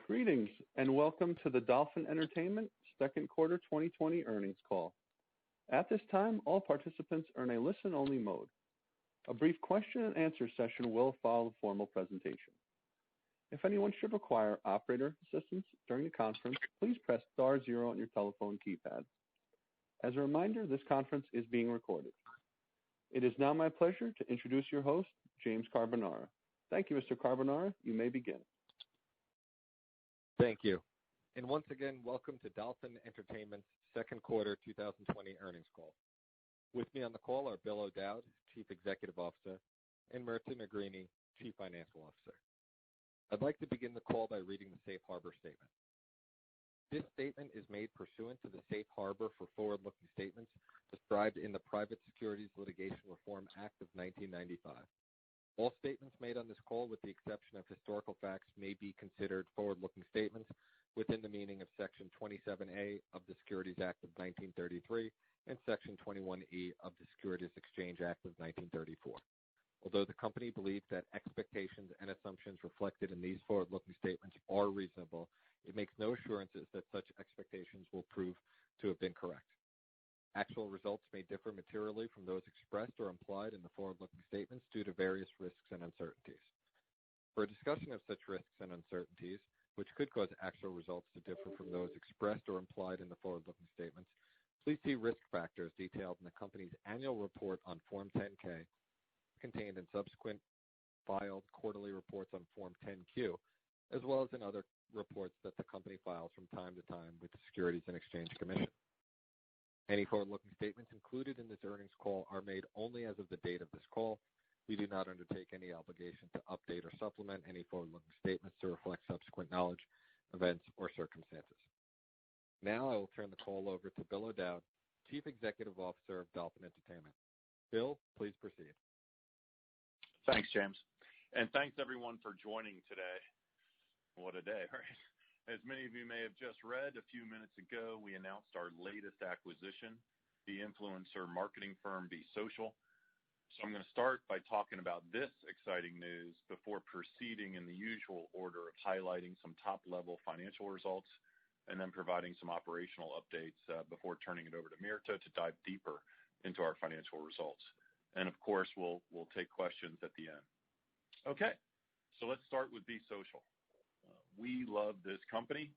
Greetings, and welcome to the Dolphin Entertainment second quarter 2020 earnings call. At this time, all participants are in a listen-only mode. A brief question and answer session will follow the formal presentation. If anyone should require operator assistance during the conference, please press star 0 on your telephone keypad. As a reminder, this conference is being recorded. It is now my pleasure to introduce your host, James Carbonara. Thank you, Mr. Carbonara. You may begin. Thank you. And once again, welcome to Dolphin Entertainment's second quarter 2020 earnings call. With me on the call are Bill O'Dowd, Chief Executive Officer, and Mirta Negrini, Chief Financial Officer. I'd like to begin the call by reading the Safe Harbor Statement. This statement is made pursuant to the Safe Harbor for forward-looking statements described in the Private Securities Litigation Reform Act of 1995. All statements made on this call, with the exception of historical facts, may be considered forward-looking statements within the meaning of Section 27A of the Securities Act of 1933 and Section 21E of the Securities Exchange Act of 1934. Although the company believes that expectations and assumptions reflected in these forward-looking statements are reasonable, it makes no assurances that such expectations will prove to have been correct. Actual results may differ materially from those expressed or implied in the forward-looking statements due to various risks and uncertainties. For a discussion of such risks and uncertainties, which could cause actual results to differ from those expressed or implied in the forward-looking statements, please see risk factors detailed in the company's annual report on Form 10-K, contained in subsequent filed quarterly reports on Form 10-Q, as well as in other reports that the company files from time to time with the Securities and Exchange Commission. Any forward-looking statements included in this earnings call are made only as of the date of this call. We do not undertake any obligation to update or supplement any forward-looking statements to reflect subsequent knowledge, events, or circumstances. Now I will turn the call over to Bill O'Dowd, Chief Executive Officer of Dolphin Entertainment. Bill, please proceed. Thanks, James. And thanks, everyone, for joining today. What a day, right? As many of you may have just read, a few minutes ago, we announced our latest acquisition, the influencer marketing firm Be Social. So I'm going to start by talking about this exciting news before proceeding in the usual order of highlighting some top-level financial results and then providing some operational updates before turning it over to Mirta to dive deeper into our financial results. And, of course, we'll take questions at the end. Okay, so let's start with Be Social. We love this company,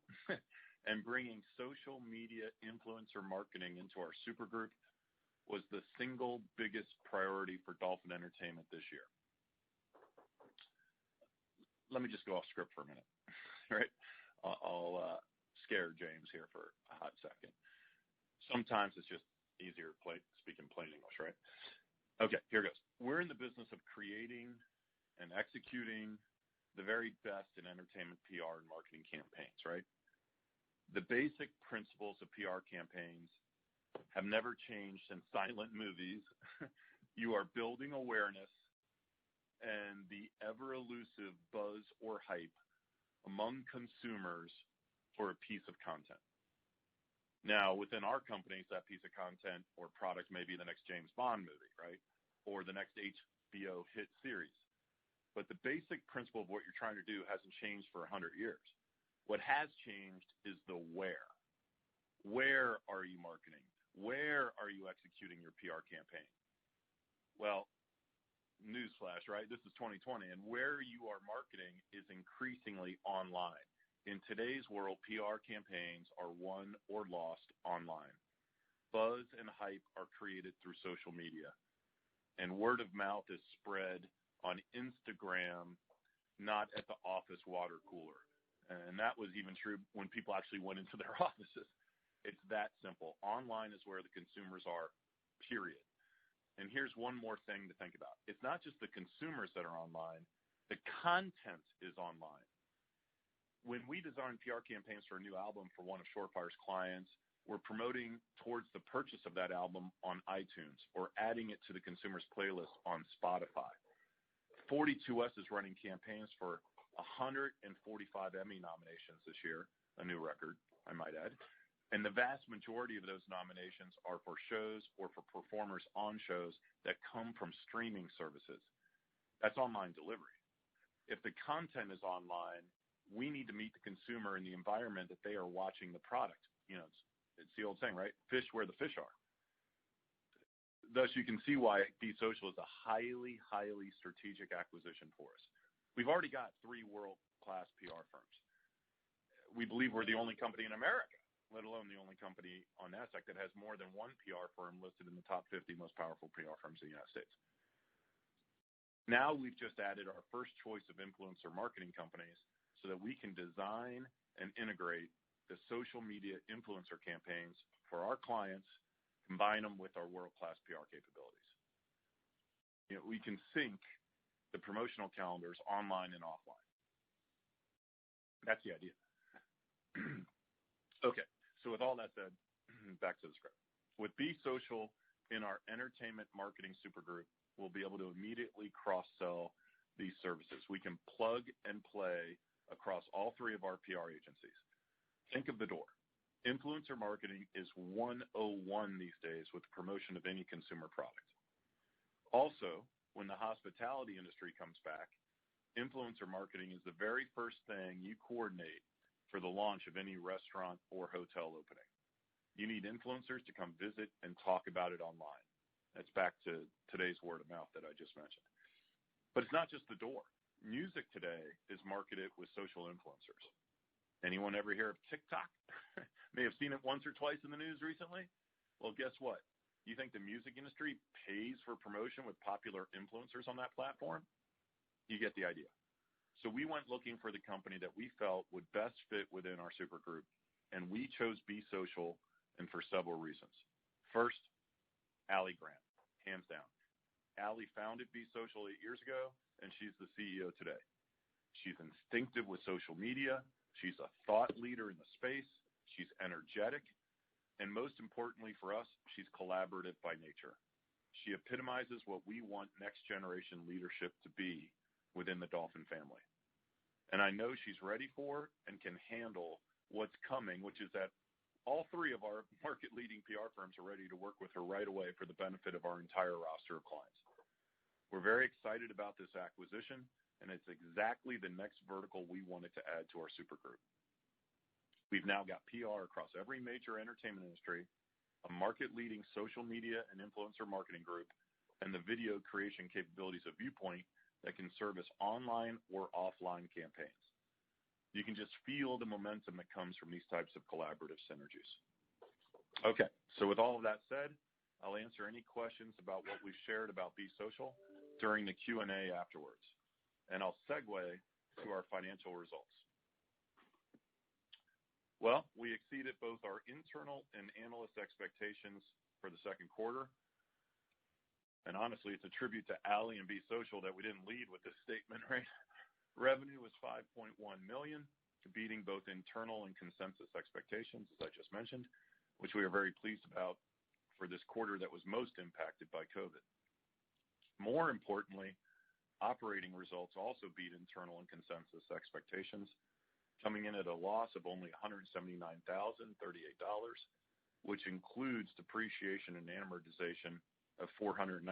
and bringing social media influencer marketing into our supergroup was the single biggest priority for Dolphin Entertainment this year. Let me just go off script for a minute, right? I'll scare James here for a hot second. Sometimes it's just easier speaking plain English, right? Okay, here goes. We're in the business of creating and executing the very best in entertainment PR and marketing campaigns, right? The basic principles of PR campaigns have never changed since silent movies. You are building awareness and the ever-elusive buzz or hype among consumers for a piece of content. Now, within our companies, that piece of content or product may be the next James Bond movie, right? Or the next HBO hit series. But the basic principle of what you're trying to do hasn't changed for 100 years. What has changed is the where. Where are you marketing? Where are you executing your PR campaign? Well, newsflash, right? This is 2020, and where you are marketing is increasingly online. In today's world, PR campaigns are won or lost online. Buzz and hype are created through social media, and word of mouth is spread on Instagram, not at the office water cooler. And that was even true when people actually went into their offices. It's that simple. Online is where the consumers are, period. And here's one more thing to think about. It's not just the consumers that are online. The content is online. When we design PR campaigns for a new album for one of Shorefire's clients, we're promoting towards the purchase of that album on iTunes or adding it to the consumer's playlist on Spotify. 42S is running campaigns for 145 Emmy nominations this year, a new record, I might add. And the vast majority of those nominations are for shows or for performers on shows that come from streaming services. That's online delivery. If the content is online, we need to meet the consumer in the environment that they are watching the product. It's the old saying, right? Fish where the fish are. Thus, you can see why Be Social is a highly, highly strategic acquisition for us. We've already got 3 world-class PR firms. We believe we're the only company in America, let alone the only company on NASDAQ that has more than one PR firm listed in the top 50 most powerful PR firms in the United States. Now we've just added our first choice of influencer marketing companies so that we can design and integrate the social media influencer campaigns for our clients, combine them with our world-class PR capabilities. We can sync the promotional calendars online and offline. That's the idea. Okay, so with all that said, back to the script. With Be Social in our entertainment marketing supergroup, we'll be able to immediately cross-sell these services. We can plug and play across all 3 of our PR agencies. Think of the door. Influencer marketing is 101 these days with the promotion of any consumer product. Also, when the hospitality industry comes back, influencer marketing is the very first thing you coordinate for the launch of any restaurant or hotel opening. You need influencers to come visit and talk about it online. That's back to today's word of mouth that I just mentioned. But it's not just the door. Music today is marketed with social influencers. Anyone ever hear of TikTok? May have seen it once or twice in the news recently. Well, guess what? You think the music industry pays for promotion with popular influencers on that platform? You get the idea. So we went looking for the company that we felt would best fit within our supergroup, and we chose Be Social, and for several reasons. First, Allie Grant, hands down. Allie founded Be Social 8 years ago, and she's the CEO today. She's instinctive with social media. She's a thought leader in the space. She's energetic. And most importantly for us, she's collaborative by nature. She epitomizes what we want next generation leadership to be within the Dolphin family. And I know she's ready for and can handle what's coming, which is that all 3 of our market-leading PR firms are ready to work with her right away for the benefit of our entire roster of clients. We're very excited about this acquisition, and it's exactly the next vertical we wanted to add to our supergroup. We've now got PR across every major entertainment industry, a market-leading social media and influencer marketing group, and the video creation capabilities of Viewpoint that can service online or offline campaigns. You can just feel the momentum that comes from these types of collaborative synergies. Okay, so with all of that said, I'll answer any questions about what we've shared about Be Social during the Q&A afterwards, and I'll segue to our financial results. Well, we exceeded both our internal and analyst expectations for the second quarter. And honestly, it's a tribute to Allie and Be Social that we didn't lead with this statement, right? Revenue was $5.1 million, beating both internal and consensus expectations, as I just mentioned, which we are very pleased about for this quarter that was most impacted by COVID. More importantly, operating results also beat internal and consensus expectations, coming in at a loss of only $179,038, which includes depreciation and amortization of $496,461.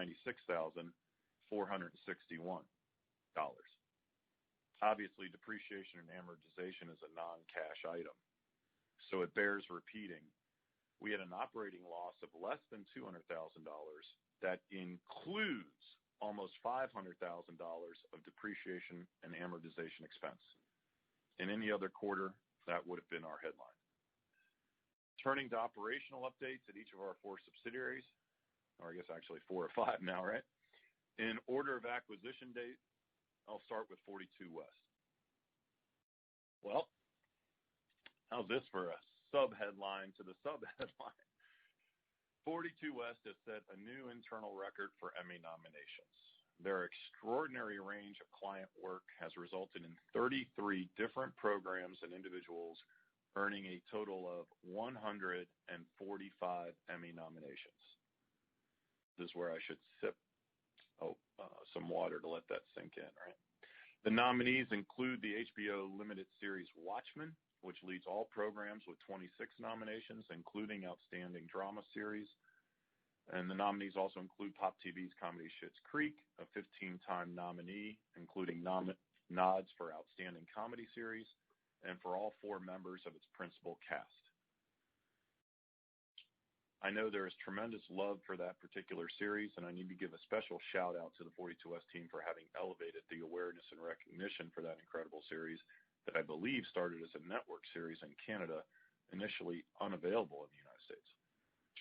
Obviously, depreciation and amortization is a non-cash item, so it bears repeating. We had an operating loss of less than $200,000 that includes almost $500,000 of depreciation and amortization expense. In any other quarter, that would have been our headline. Turning to operational updates at each of our 4 subsidiaries, or I guess actually 4 or 5 now, right? In order of acquisition date, I'll start with 42 West. Well, how's this for a sub-headline to the sub-headline? 42 West has set a new internal record for Emmy nominations. Their extraordinary range of client work has resulted in 33 different programs and individuals earning a total of 145 Emmy nominations. This is where I should sip some water to let that sink in, right? The nominees include the HBO limited series Watchmen, which leads all programs with 26 nominations, including Outstanding Drama Series. And the nominees also include Pop TV's comedy Schitt's Creek, a 15-time nominee, including nods for Outstanding Comedy Series, and for all 4 members of its principal cast. I know there is tremendous love for that particular series, and I need to give a special shout out to the 42S team for having elevated the awareness and recognition for that incredible series that I believe started as a network series in Canada, initially unavailable in the United States.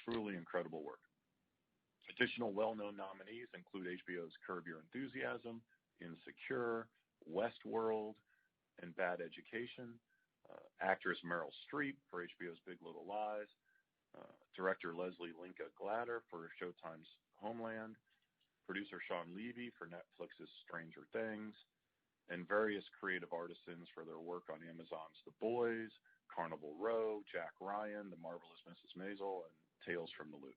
Truly incredible work. Additional well-known nominees include HBO's Curb Your Enthusiasm, Insecure, Westworld, and Bad Education, actress Meryl Streep for HBO's Big Little Lies, director Leslie Linka Glatter for Showtime's Homeland, producer Sean Levy for Netflix's Stranger Things, and various creative artisans for their work on Amazon's The Boys, Carnival Row, Jack Ryan, The Marvelous Mrs. Maisel, and Tales from the Loop.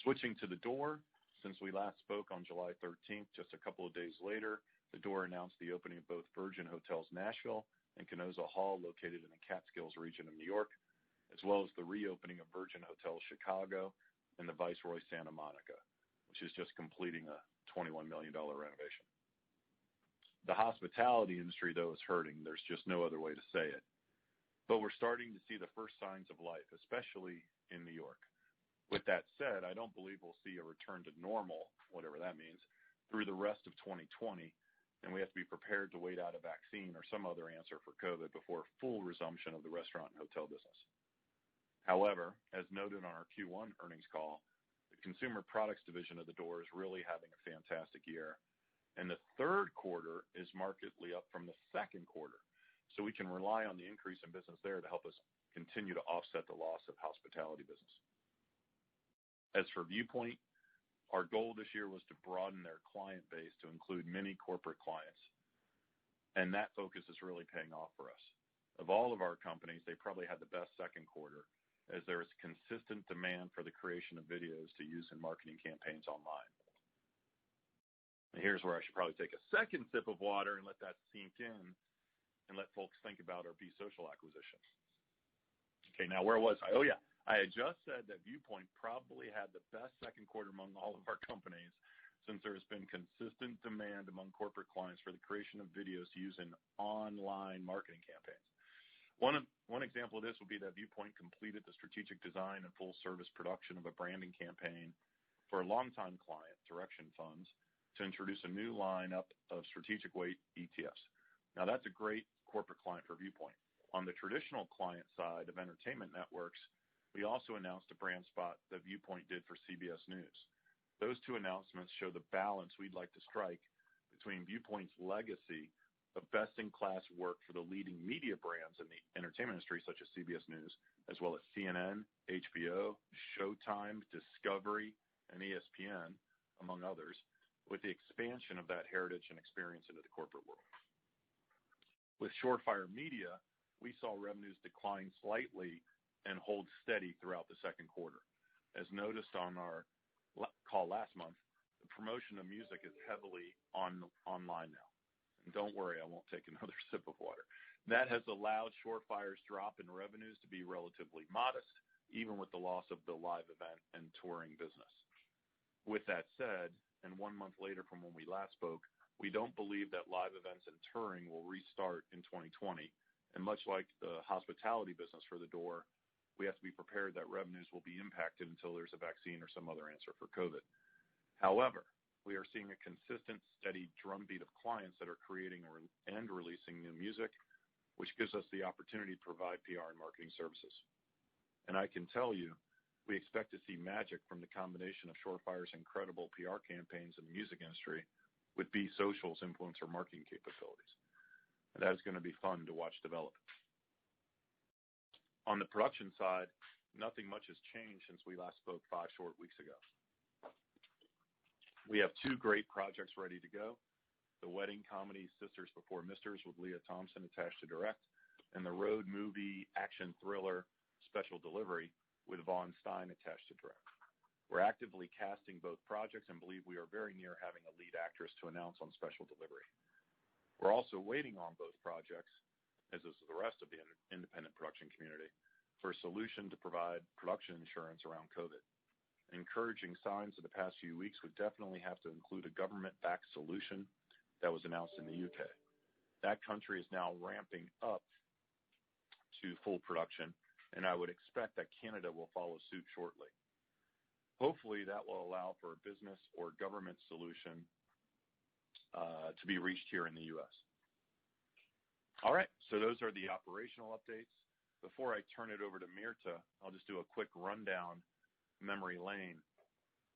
Switching to The Door, since we last spoke on July 13th, just a couple of days later, The Door announced the opening of both Virgin Hotels Nashville and Canosa Hall, located in the Catskills region of New York, as well as the reopening of Virgin Hotels Chicago and the Viceroy Santa Monica, which is just completing a $21 million renovation. The hospitality industry, though, is hurting. There's just no other way to say it. But we're starting to see the first signs of life, especially in New York. With that said, I don't believe we'll see a return to normal, whatever that means, through the rest of 2020, and we have to be prepared to wait out a vaccine or some other answer for COVID before full resumption of the restaurant and hotel business. However, as noted on our Q1 earnings call, the consumer products division of The Door is really having a fantastic year, and the third quarter is markedly up from the second quarter, so we can rely on the increase in business there to help us continue to offset the loss of hospitality business. As for Viewpoint, our goal this year was to broaden their client base to include many corporate clients, and that focus is really paying off for us. Of all of our companies, they probably had the best second quarter, as there is consistent demand for the creation of videos to use in marketing campaigns online. And here's where I should probably take a second sip of water and let that sink in and let folks think about our Be Social acquisition. Okay, now where was I? Oh, yeah. I had just said that Viewpoint probably had the best second quarter among all of our companies, since there has been consistent demand among corporate clients for the creation of videos to use in online marketing campaigns. One example of this would be that Viewpoint completed the strategic design and full service production of a branding campaign for a longtime client, Direction Funds, to introduce a new lineup of strategic weight ETFs. Now, that's a great corporate client for Viewpoint. On the traditional client side of entertainment networks, we also announced a brand spot that Viewpoint did for CBS News. Those two announcements show the balance we'd like to strike between Viewpoint's legacy of best-in-class work for the leading media brands in the entertainment industry, such as CBS News, as well as CNN, HBO, Showtime, Discovery, and ESPN, among others, with the expansion of that heritage and experience into the corporate world. With Shorefire Media, we saw revenues decline slightly and hold steady throughout the second quarter. As noticed on our call last month, the promotion of music is heavily online now. And don't worry, I won't take another sip of water. That has allowed Shorefire's drop in revenues to be relatively modest, even with the loss of the live event and touring business. With that said, and 1 month later from when we last spoke, we don't believe that live events and touring will restart in 2020. And much like the hospitality business for The Door, we have to be prepared that revenues will be impacted until there's a vaccine or some other answer for COVID. However, we are seeing a consistent, steady drumbeat of clients that are creating and releasing new music, which gives us the opportunity to provide PR and marketing services. And I can tell you, we expect to see magic from the combination of Shorefire's incredible PR campaigns in the music industry with Be Social's influencer marketing capabilities. And that is going to be fun to watch develop. On the production side, nothing much has changed since we last spoke 5 short weeks ago. We have 2 great projects ready to go: the wedding comedy Sisters Before Misters with Leah Thompson attached to direct, and the road movie action thriller Special Delivery with Vaughn Stein attached to direct. We're actively casting both projects and believe we are very near having a lead actress to announce on Special Delivery. We're also waiting on both projects, as is the rest of the independent production community, for a solution to provide production insurance around COVID. Encouraging signs of the past few weeks would definitely have to include a government-backed solution that was announced in the UK. That country is now ramping up to full production, and I would expect that Canada will follow suit shortly. Hopefully, that will allow for a business or government solution to be reached here in the U.S. All right, so those are the operational updates. Before I turn it over to Mirta, I'll just do a quick rundown, memory lane.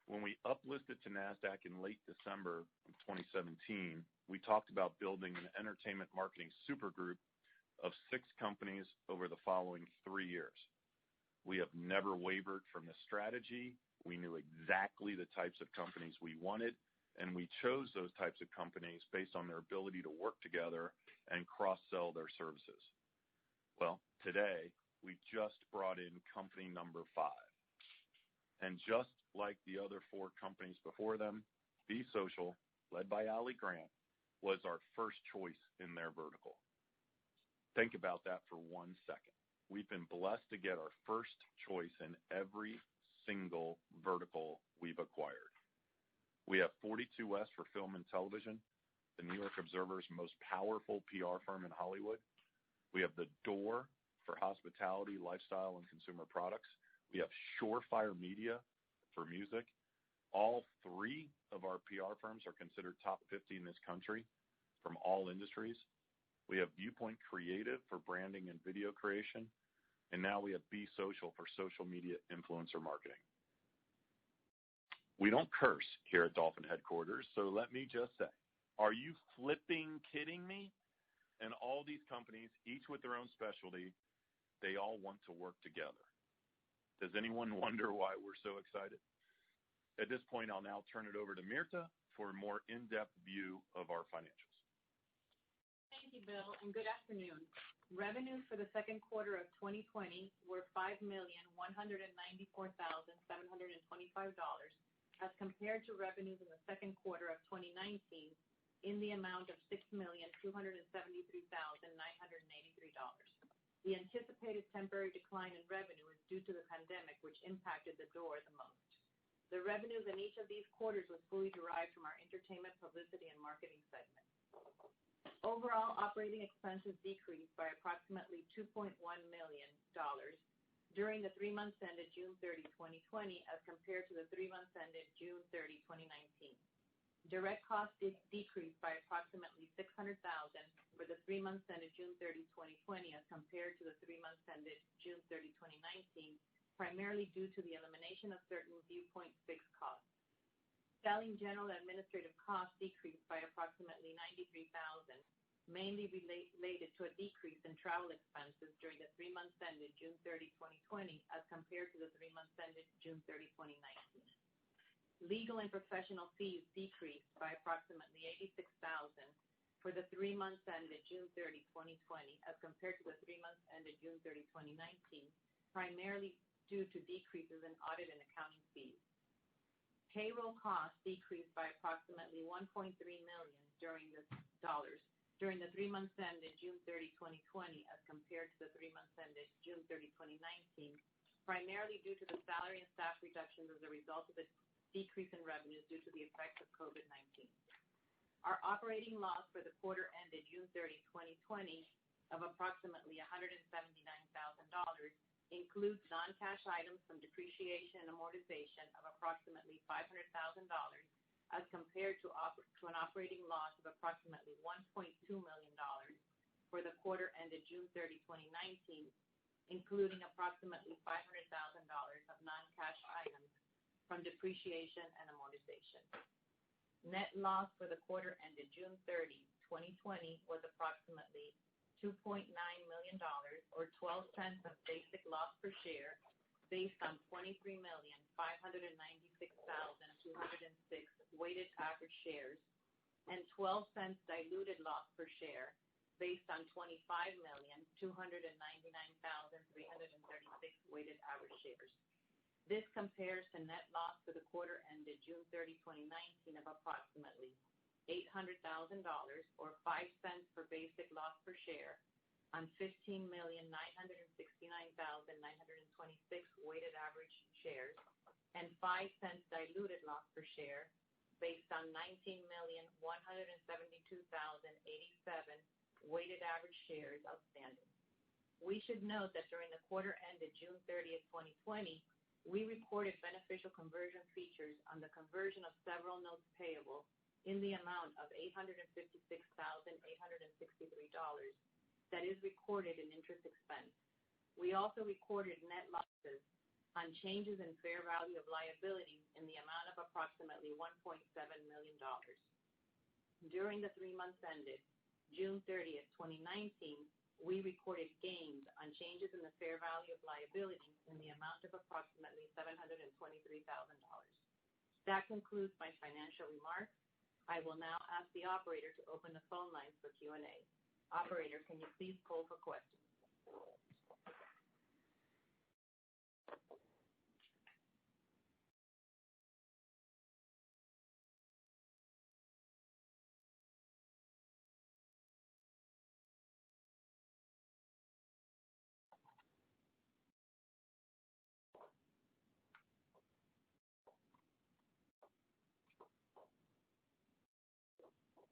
When we uplisted to NASDAQ in late December of 2017, we talked about building an entertainment marketing supergroup of 6 companies over the following 3 years. We have never wavered from the strategy. We knew exactly the types of companies we wanted, and we chose those types of companies based on their ability to work together and cross-sell their services. Well, today, we just brought in company number 5. And just like the other 4 companies before them, Be Social, led by Ali Grant, was our first choice in their vertical. Think about that for 1 second. We've been blessed to get our first choice in every single vertical we've acquired. We have 42 West for film and television, the New York Observer's most powerful PR firm in Hollywood. We have The Door for hospitality, lifestyle, and consumer products. We have Surefire Media for music. All 3 of our PR firms are considered top 50 in this country from all industries. We have Viewpoint Creative for branding and video creation. And now we have Be Social for social media influencer marketing. We don't curse here at Dolphin headquarters, so let me just say, are you flipping kidding me? And all these companies, each with their own specialty, they all want to work together. Does anyone wonder why we're so excited? At this point, I'll now turn it over to Mirta for a more in-depth view of our financials. Thank you, Bill, and good afternoon. Revenues for the second quarter of 2020 were $5,194,725, as compared to revenues in the second quarter of 2019 in the amount of $6,273,983. The anticipated temporary decline in revenue is due to the pandemic, which impacted The Door the most. The revenues in each of these quarters was fully derived from our entertainment, publicity, and marketing segment. Overall, operating expenses decreased by approximately $2.1 million during the 3 months ended June 30, 2020, as compared to the 3 months ended June 30, 2019. Direct costs decreased by approximately $600,000 for the 3 months ended June 30, 2020, as compared to the 3 months ended June 30, 2019, primarily due to the elimination of certain Viewpoint fixed costs. Selling, general, and administrative costs decreased by approximately $93,000, mainly related to a decrease in travel expenses during the 3 months ended June 30, 2020, as compared to the 3 months ended June 30, 2019. Legal and professional fees decreased by approximately $86,000 for the 3 months ended June 30, 2020, as compared to the 3 months ended June 30, 2019, primarily due to decreases in audit and accounting fees. Payroll costs decreased by approximately $1.3 million during the 3 months ended June 30, 2020, as compared to the 3 months ended June 30, 2019, primarily due to the salary and staff reductions as a result of the decrease in revenues due to the effects of COVID-19. Our operating loss for the quarter ended June 30, 2020, of approximately $179,000 includes non-cash items from depreciation and amortization of approximately $500,000, as compared to an operating loss of approximately $1.2 million for the quarter ended June 30, 2019, including approximately $500,000 of non-cash items from depreciation and amortization. Net loss for the quarter ended June 30, 2020 was approximately $2.9 million, or 12 cents of basic loss per share, based on 23,596,206 weighted average shares, and 12 cents diluted loss per share, based on 25,299,336 weighted average shares. This compares to net loss for the quarter ended June 30, 2019 of approximately $800,000, or 5 cents per basic loss per share, on 15,969,926 weighted average shares, and 5 cents diluted loss per share, based on 19,172,087 weighted average shares outstanding. We should note that during the quarter ended June 30th, 2020, we recorded beneficial conversion features on the conversion of several notes payable in the amount of $856,863 that is recorded in interest expense. We also recorded net losses on changes in fair value of liabilities in the amount of approximately $1.7 million. During the 3 months ended June 30th, 2019, we recorded gains on changes in the fair value of liabilities in the amount of approximately $723,000. That concludes my financial remarks. I will now ask the operator to open the phone lines for Q&A. Operator, can you please poll for questions?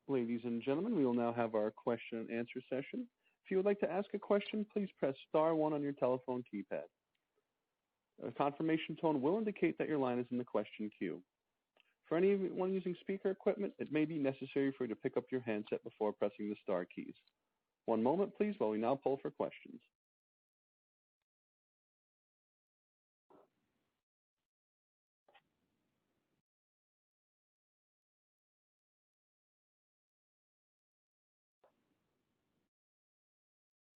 Ladies and gentlemen, we will now have our question and answer session. If you would like to ask a question, please press star one on your telephone keypad. A confirmation tone will indicate that your line is in the question queue. For anyone using speaker equipment, it may be necessary for you to pick up your handset before pressing the star keys. One moment, please, while we now poll for questions.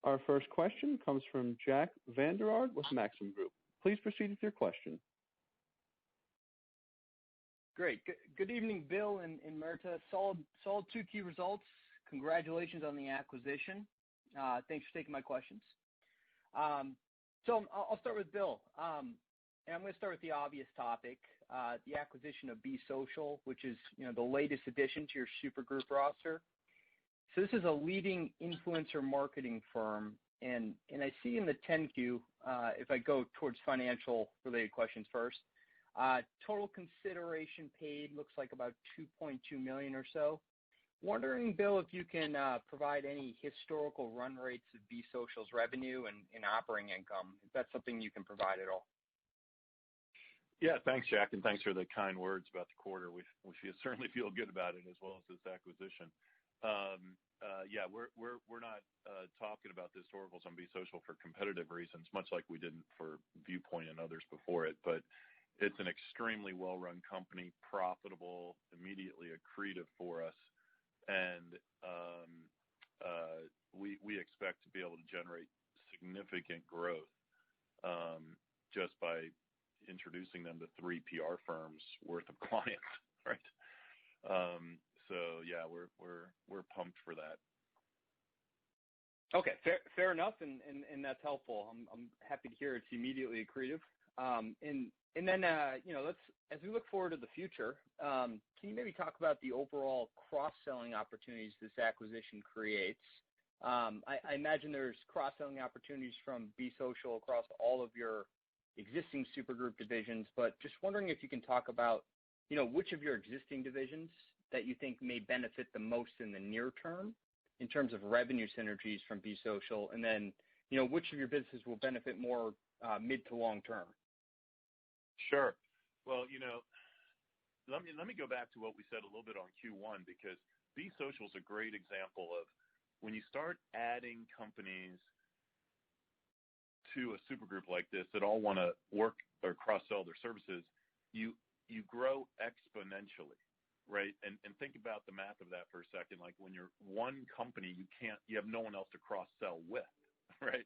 Our first question comes from Jack Vander Aarde with Maxim Group. Please proceed with your question. Great. Good evening, Bill and Mirta. Solid 2 key results. Congratulations on the acquisition. Thanks for taking my questions. So I'll start with Bill. And I'm going to start with the obvious topic, the acquisition of Be Social, which is the latest addition to your supergroup roster. So this is a leading influencer marketing firm, and I see in the 10Q, if I go towards financial-related questions first, total consideration paid looks like about $2.2 million or so. Wondering, Bill, if you can provide any historical run rates of Be Social's revenue and operating income, if that's something you can provide at all. Yeah, thanks, Jack, and thanks for the kind words about the quarter. We certainly feel good about it as well as this acquisition. Yeah, we're not talking about the historicals on Be Social for competitive reasons, much like we didn't for Viewpoint and others before it. But it's an extremely well-run company, profitable, immediately accretive for us, and we expect to be able to generate significant growth just by introducing them to 3 PR firms worth of clients, right? So yeah, we're pumped for that. Okay, fair enough, and that's helpful. I'm happy to hear it's immediately accretive. And then let's, as we look forward to the future, can you maybe talk about the overall cross-selling opportunities this acquisition creates? I imagine there's cross-selling opportunities from Be Social across all of your existing supergroup divisions, but just wondering if you can talk about which of your existing divisions that you think may benefit the most in the near term in terms of revenue synergies from Be Social, and then, which of your businesses will benefit more mid to long term? Sure. Well, let me go back to what we said a little bit on Q1, because Be Social is a great example of when you start adding companies to a supergroup like this that all want to work or cross-sell their services, you grow exponentially. Right. And think about the math of that for a second. Like when you're one company, you have no one else to cross sell with. Right.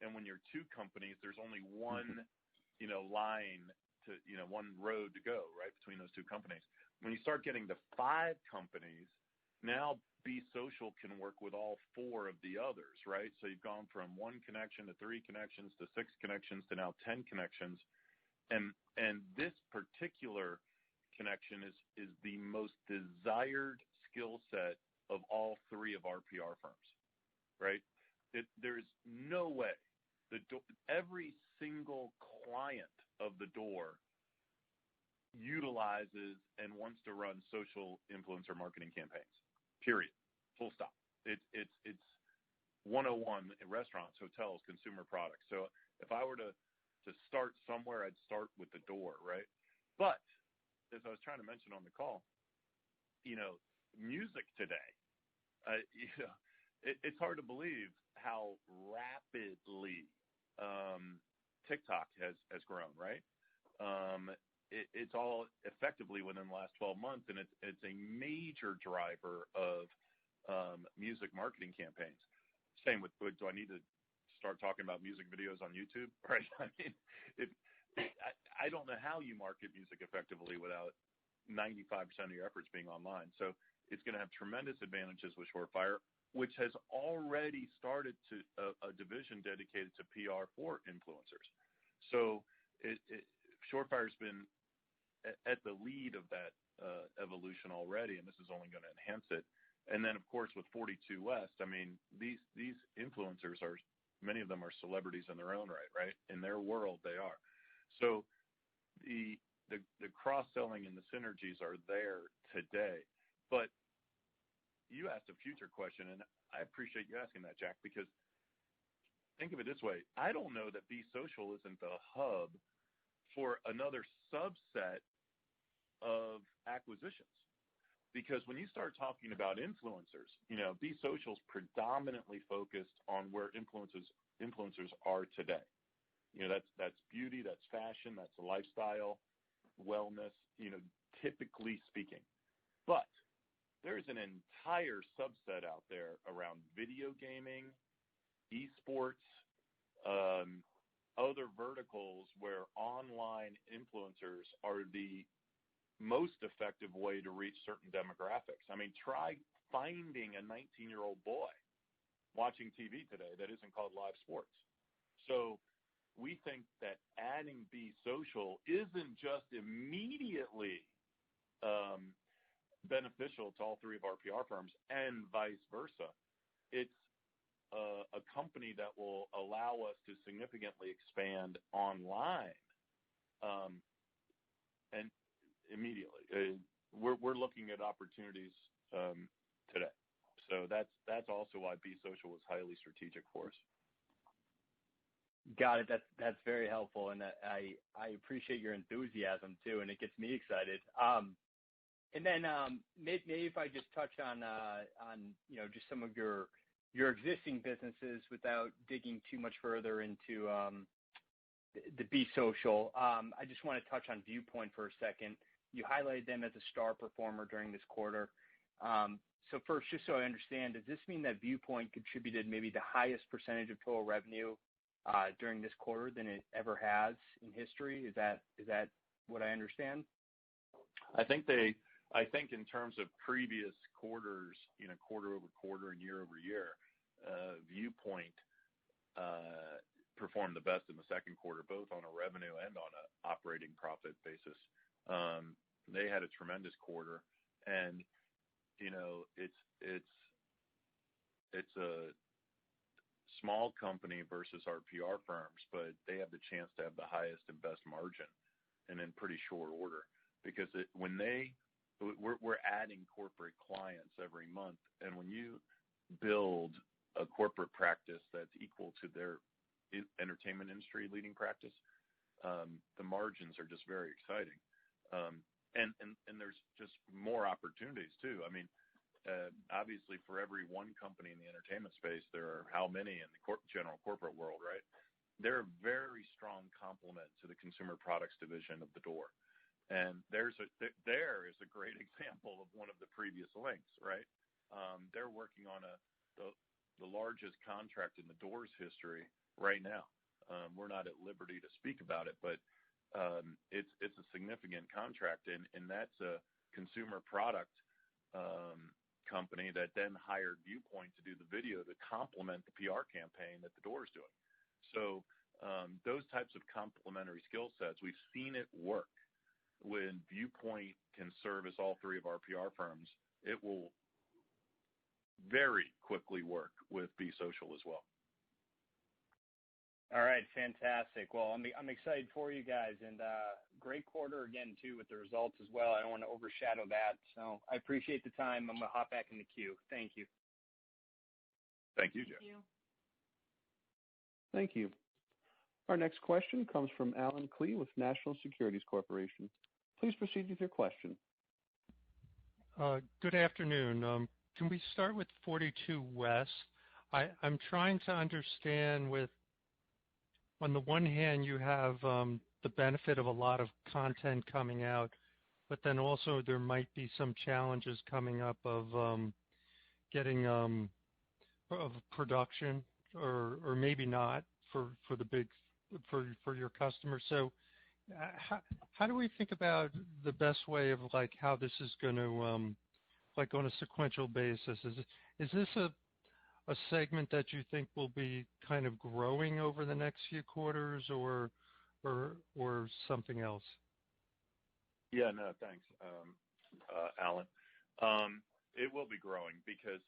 And when you're 2 companies, there's only one, line to, one road to go right between those 2 companies. When you start getting to 5 companies, now Be Social can work with all 4 of the others. Right. So you've gone from 1 connection to 3 connections to 6 connections to now 10 connections. And this particular connection is the most desired skill set of all 3 of our PR firms, right? There's no way every single client of the door utilizes and wants to run social influencer marketing campaigns, period, full stop. It's 101 in restaurants, hotels, consumer products. So if I were to start somewhere, I'd start with the door, right? But as I was trying to mention on the call, music today, it's hard to believe how rapidly TikTok has grown, right? It's all effectively within the last 12 months, and it's a major driver of music marketing campaigns. Same with, do I need to start talking about music videos on YouTube, right? I mean, I don't know how you market music effectively without 95% of your efforts being online. So it's going to have tremendous advantages with SureFire, which has already started a division dedicated to PR for influencers. So SureFire's been at the lead of that evolution already, and this is only going to enhance it. And then, of course, with 42 West, I mean, these influencers many of them are celebrities in their own right? In their world, they are. So the cross-selling and the synergies are there today. But you asked a future question, and I appreciate you asking that, Jack, because think of it this way. I don't know that Be Social isn't the hub for another subset of acquisitions. Because when you start talking about influencers, Be Social's predominantly focused on where influencers are today. That's beauty, that's fashion, that's lifestyle, wellness, typically speaking. But there's an entire subset out there around video gaming, esports, other verticals where online influencers are the most effective way to reach certain demographics. I mean, try finding a 19-year-old boy watching TV today that isn't called live sports. So we think that adding Be Social isn't just immediately beneficial to all three of our PR firms and vice versa. It's a company that will allow us to significantly expand online and immediately. We're looking at opportunities today. So that's also why Be Social was highly strategic for us. Got it. That's very helpful, and I appreciate your enthusiasm too, and it gets me excited. And then maybe if I just touch on just some of your existing businesses without digging too much further into the Be Social. I just want to touch on Viewpoint for a second. You highlighted them as a star performer during this quarter. So first, just so I understand, does this mean that Viewpoint contributed maybe the highest percentage of total revenue during this quarter than it ever has in history? Is that what I understand? I think in terms of previous quarters, quarter over quarter and year over year, Viewpoint performed the best in the second quarter, both on a revenue and on an operating profit basis. They had a tremendous quarter, and it's a small company versus our PR firms, but they have the chance to have the highest and best margin, and in pretty short order, because we're adding corporate clients every month, and when you build a corporate practice that's equal to their entertainment industry leading practice, the margins are just very exciting. And there's just more opportunities too. I mean, obviously for every one company in the entertainment space, there are how many in the general corporate world, right? They're a very strong complement to the consumer products division of the door. And there is a great example of one of the previous links, right? They're working on the largest contract in the door's history right now. We're not at liberty to speak about it, but it's a significant contract, and that's a consumer product company that then hired Viewpoint to do the video to complement the PR campaign that the door is doing. So those types of complementary skill sets, we've seen it work. When Viewpoint can service all three of our PR firms, it will very quickly work with Be Social as well. All right, fantastic. Well, I'm excited for you guys, and great quarter again too with the results as well. I don't want to overshadow that, so I appreciate the time. I'm gonna hop back in the queue. Thank you. Thank you, Jim. Thank you. Thank you. Our next question comes from Alan Klee with National Securities Corporation. Please proceed with your question. Good afternoon. Can we start with 42 West? I'm trying to understand on the one hand, you have the benefit of a lot of content coming out, but then also there might be some challenges coming up of getting of production or maybe not for your customers. So how do we think about the best way of like how this is going to like on a sequential basis? Is this a segment that you think will be kind of growing over the next few quarters or something else? Yeah, no, thanks, Alan. It will be growing because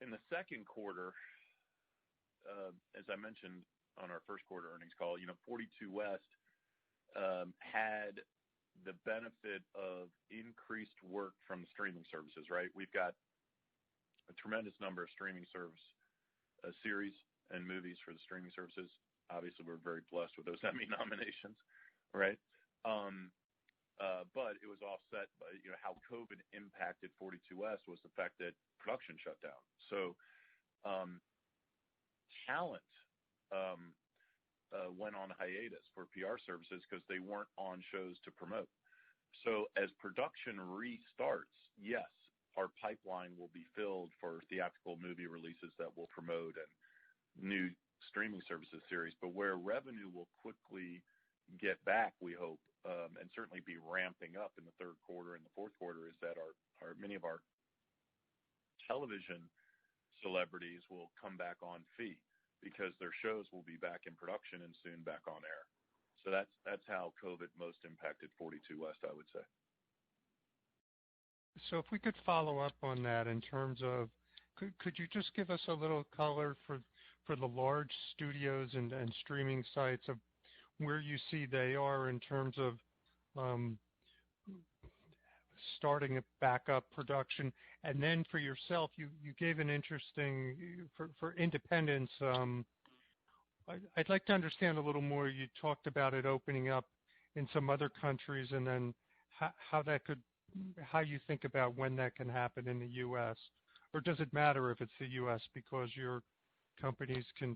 in the second quarter, as I mentioned on our first quarter earnings call, 42 West had the benefit of increased work from the streaming services, right? We've got a tremendous number of streaming service series and movies for the streaming services. Obviously, we're very blessed with those Emmy nominations, right? But it was offset by how COVID impacted 42 West was the fact that production shut down. So talent went on hiatus for PR services because they weren't on shows to promote. So as production restarts, yes, our pipeline will be filled for theatrical movie releases that will promote and new streaming services series. But where revenue will quickly get back, we hope, and certainly be ramping up in the third quarter and the fourth quarter, is that our many of our television celebrities will come back on fee because their shows will be back in production and soon back on air. So that's how COVID most impacted 42 West, I would say. So if we could follow up on that in terms of, could you just give us a little color for the large studios and streaming sites of where you see they are in terms of starting a backup production, and then for yourself, you gave an interesting for independence. I'd like to understand a little more. You talked about it opening up in some other countries, and then how you think about when that can happen in the U.S. Or does it matter if it's the U.S. because your companies can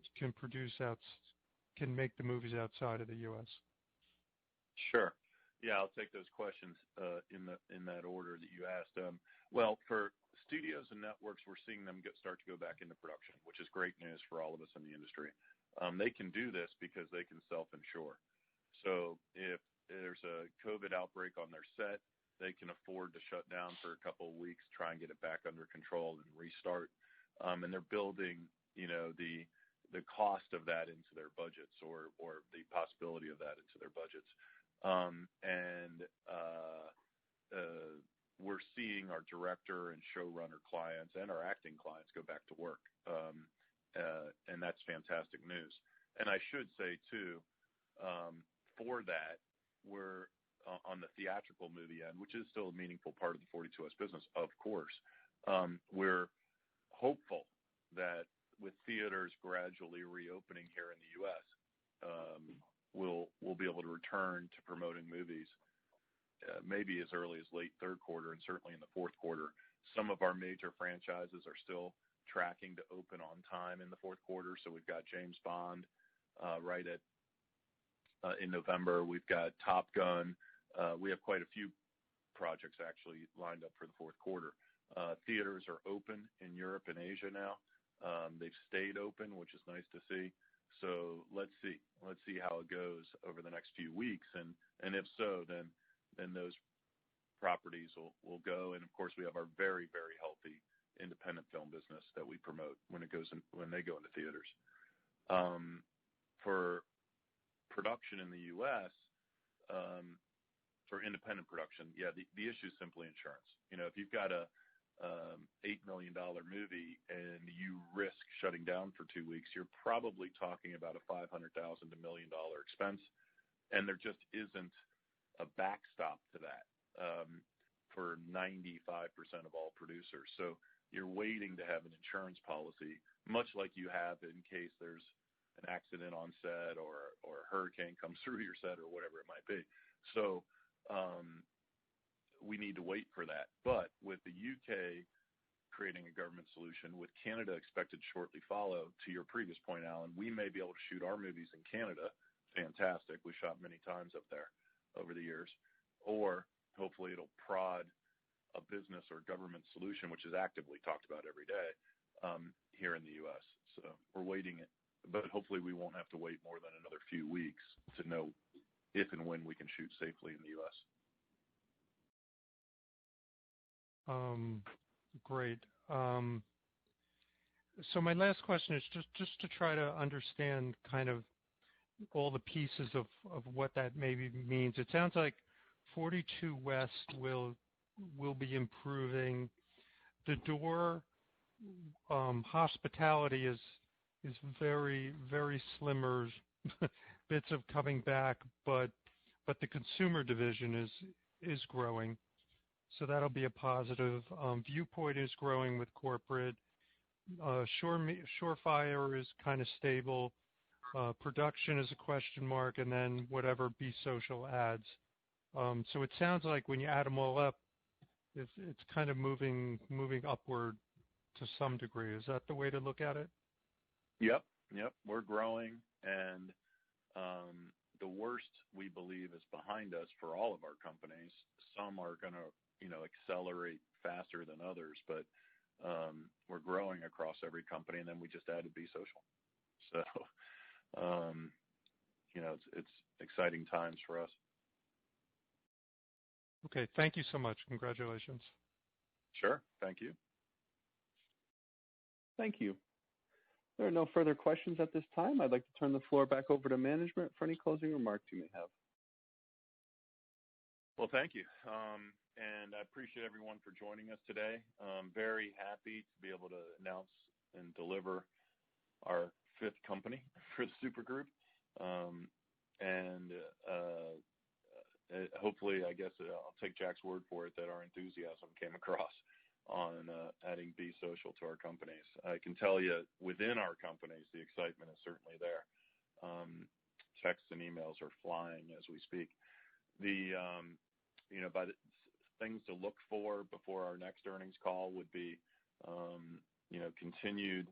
make the movies outside of the U.S.? Sure. Yeah, I'll take those questions in that order that you asked. Well, for studios and networks, we're seeing them start to go back into production, which is great news for all of us in the industry. They can do this because they can self-insure. So if there's a COVID outbreak on their set, they can afford to shut down for a couple of weeks, try and get it back under control and restart. And they're building, the cost of that into their budgets or the possibility of that into their budgets. We're seeing our director and showrunner clients and our acting clients go back to work. And that's fantastic news. And I should say, too, for that, we're on the theatrical movie end, which is still a meaningful part of the 42 West business, of course. We're hopeful that with theaters gradually reopening here in the U.S., we'll be able to return to promoting movies maybe as early as late third quarter and certainly in the fourth quarter. Some of our major franchises are still tracking to open on time in the fourth quarter. So we've got James Bond in November. We've got Top Gun. We have quite a few projects actually lined up for the fourth quarter. Theaters are open in Europe and Asia now. They've stayed open, which is nice to see. So let's see how it goes over the next few weeks. And if so, then those properties will go. And of course, we have our very, very healthy independent film business that we promote when they go into theaters. For production in the U.S., for independent production, the issue is simply insurance. If you've got a $8 million movie and you risk shutting down for 2 weeks, you're probably talking about a $500,000 to $1 million expense, and there just isn't a backstop to that for 95% of all producers. So you're waiting to have an insurance policy, much like you have in case there's an accident on set or a hurricane comes through your set or whatever it might be. So we need to wait for that. But with the UK creating a government solution, with Canada expected to shortly follow, to your previous point, Alan, we may be able to shoot our movies in Canada. Fantastic. We shot many times up there over the years. Or hopefully it'll prod a business or government solution, which is actively talked about every day here in the U.S. So we're waiting it. But hopefully we won't have to wait more than another few weeks to know if and when we can shoot safely in the U.S. Great. So my last question is just to try to understand kind of all the pieces of what that maybe means. It sounds like 42 West will be improving. The door hospitality is very, very slimmer bits of coming back, but the consumer division is growing. So that'll be a positive. Viewpoint is growing with corporate. Surefire is kind of stable. Production is a question mark, and then whatever Be Social adds. So it sounds like when you add them all up, it's kind of moving upward to some degree. Is that the way to look at it? Yep. We're growing, and the worst, we believe, is behind us for all of our companies. Some are going to accelerate faster than others, but we're growing across every company, and then we just added Be Social. So, it's exciting times for us. Okay, thank you so much. Congratulations. Sure, thank you. Thank you. There are no further questions at this time. I'd like to turn the floor back over to management for any closing remarks you may have. Well, thank you. And I appreciate everyone for joining us today. Very happy to be able to announce and deliver our 5th company for the Supergroup. Hopefully, I guess I'll take Jack's word for it that our enthusiasm came across on adding Be Social to our companies. I can tell you within our companies, the excitement is certainly there. Texts and emails are flying as we speak. By the things to look for before our next earnings call would be, continued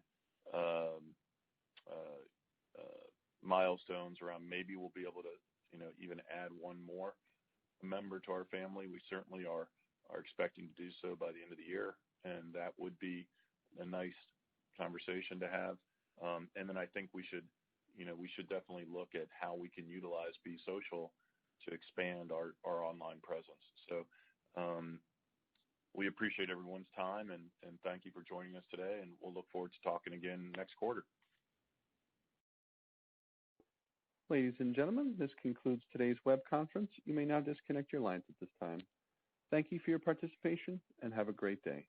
milestones around maybe we'll be able to, even add one more member to our family. We certainly are expecting to do so by the end of the year, and that would be a nice conversation to have. And then I think we should definitely look at how we can utilize Be Social to expand our online presence. So we appreciate everyone's time, and thank you for joining us today, and we'll look forward to talking again next quarter. Ladies and gentlemen, this concludes today's web conference. You may now disconnect your lines at this time. Thank you for your participation, and have a great day.